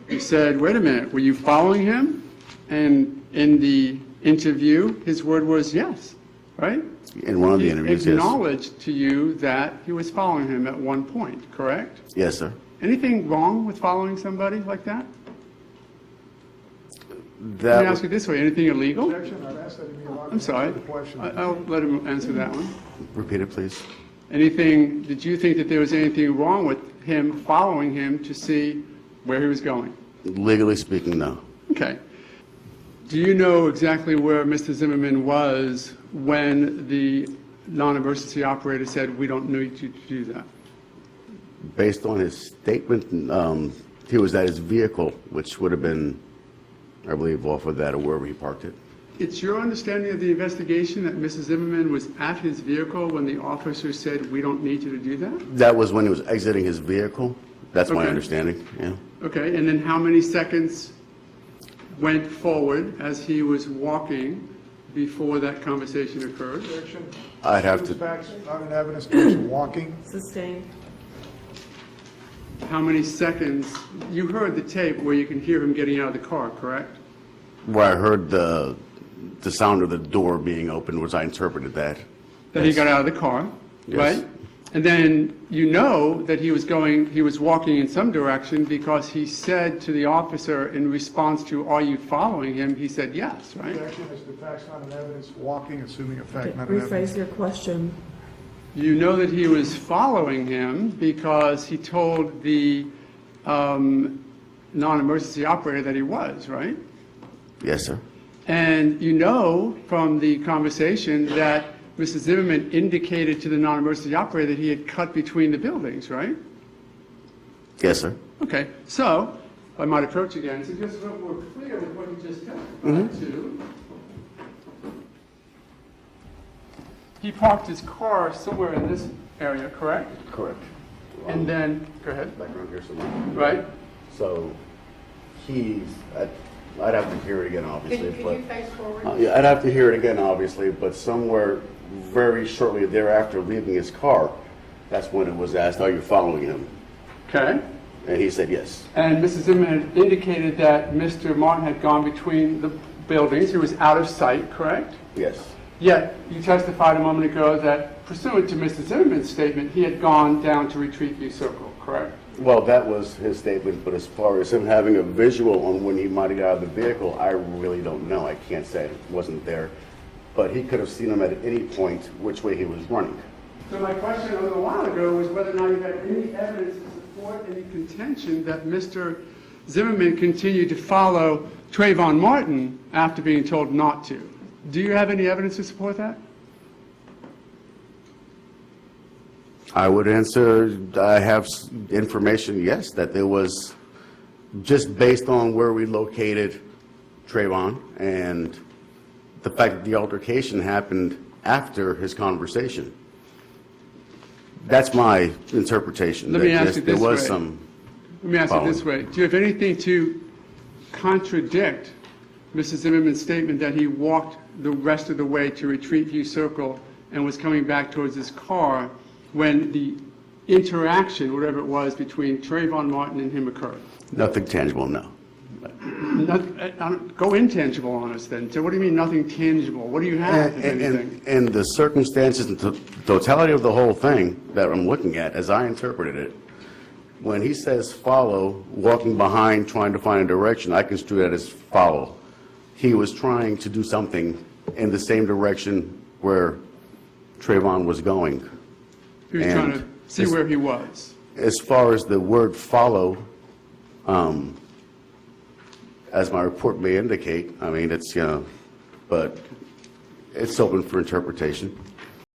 You said, wait a minute, were you following him? And in the interview, his word was yes, right? In one of the interviews, He yes. acknowledged to you that he was following him at one point, correct? Yes, sir. Anything wrong with following somebody like that? Let That me ask you this way, anything illegal? Objection, I've asked that he be allowed to I'm sorry. answer the question. I'll let him answer that one. repeat it, please. Anything, did you think that there was anything wrong with him following him to see where he was going? Legally speaking, no. Okay. Do you know exactly where Mr. Zimmerman was when the non-emergency operator said, we don't need you to do that? Based on his statement, he was at his vehicle, which would have been, I believe, off of that or wherever he parked it. It's your understanding of the investigation that Mr. Zimmerman was at his vehicle when the officer said, we don't need you to do that? That was when he was exiting his vehicle. That's my Okay. understanding, yeah. Okay, and then how many seconds went forward as he was walking before that conversation occurred? Objection. I'd have Those to, facts not in evidence, there's walking. Sustained. How many seconds? You heard the tape where you can hear him getting out of the car, correct? where I heard the sound of the door being opened, which I interpreted that. That he got out of the car, Yes. right? And then you know that he was walking in some direction because he said to the officer in response to, are you following him? He said yes, right? Objection is the facts not in evidence, walking, assuming a fact not in Rephrase evidence. your question. You know that he was following him because he told the non-emergency operator that he was, right? Yes, sir. And you know from the conversation that Mr. Zimmerman indicated to the non-emergency operator that he had cut between the buildings, right? Yes, sir. Okay, so I might approach again, so just so we're clear with what you just testified to. He parked his car somewhere in this area, correct? Correct. And then, go ahead, Background here somewhere. right? So I'd have to hear it again, obviously. Could but you face forward? Yeah, I'd have to hear it again, obviously, but somewhere very shortly thereafter leaving his car, that's when it was asked, are you following him? Okay. And he said yes. And Mrs. Zimmerman indicated that Mr. Martin had gone between the buildings. He was out of sight, correct? Yes. Yet, you testified a moment ago that pursuant to Mr. Zimmerman's statement, he had gone down to Retreat View Circle, correct? Well, that was his statement, but as far as him having a visual on when he might have got out of the vehicle, I really don't know. I can't say. It wasn't there. But he could have seen him at any point which way he was running. So my question a little while ago was whether or not you had any evidence to support any contention that Mr. Zimmerman continued to follow Trayvon Martin after being told not to. Do you have any evidence to support that? I would answer, I have information, yes, that there was, just based on where we located Trayvon and the fact that the altercation happened after his conversation. That's my interpretation. Let me that, ask yes, you there this was way. some Let me ask you this following. way. Do you have anything to contradict Mr. Zimmerman's statement that he walked the rest of the way to Retreat View Circle and was coming back towards his car when the interaction, whatever it was, between Trayvon Martin and him occurred? Nothing tangible, no. Go intangible on us then. So what do you mean nothing tangible? What do you have, if anything? And the circumstances and totality of the whole thing that I'm looking at, as I interpreted it, when he says follow, walking behind, trying to find a direction, I construe that as follow. He was trying to do something in the same direction where Trayvon was going. He was trying to and see where he was. As far as the word follow, as my report may indicate, I mean, it's, but it's open for interpretation.